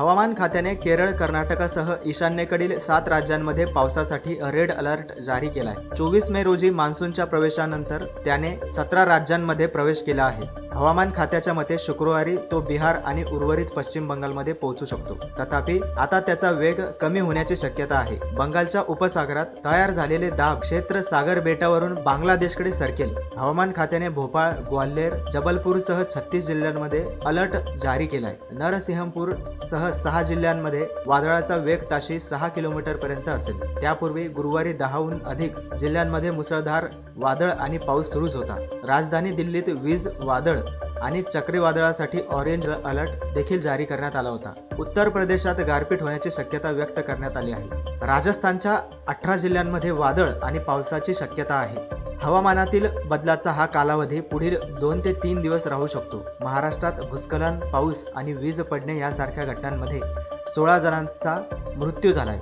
हवामान खात्याने केरळ, कर्नाटकासह ईशान्येकडील 7 राज्यांमध्ये पावसासाठी रेड अलर्ट जारी केला आहे। 24 मे रोजी मान्सूनच्या प्रवेशानंतर त्याने 17 राज्यांमध्ये प्रवेश केला आहे। हवामान खात्याच्या मते शुक्रवारी तो बिहार आणि उर्वरित पश्चिम बंगालमध्ये पोहोचू शकतो। तथापि आता त्याचा वेग कमी होण्याची शक्यता आहे। बंगालच्या उपसागरात तयार झालेले दाब क्षेत्र सागर बेटावरून बांगलादेशकडे सरकेल। हवामान खात्याने भोपाळ, ग्वाल्हेर, जबलपूरसह 36 जिल्ह्यांमध्ये अलर्ट जारी केलाय। नरसिंहपूर सह 6 जिल्ह्यांमध्ये वादळाचा वेग ताशी 6 किलोमीटर पर्यंत असेल। त्यापूर्वी गुरुवारी 10हून अधिक जिल्ह्यांमध्ये मुसळधार वादळ आणि पाऊस सुरूच होता। राजधानी दिल्लीत वीज वादळ आणि चक्रीवादळासाठी ऑरेंज अलर्ट देखील जारी करण्यात आला होता। उत्तर प्रदेशात गारपीट होण्याची शक्यता व्यक्त करण्यात आली आहे। राजस्थानच्या 18 जिल्ह्यांमध्ये वादळ आणि पावसाची शक्यता आहे। हवामानातील बदलाचा हा कालावधी पुढील 2 ते 3 दिवस राहू शकतो। महाराष्ट्रात भूस्खलन, पाऊस आणि वीज पडणे यासारख्या घटनांमध्ये 16 जणांचा मृत्यू झालाय।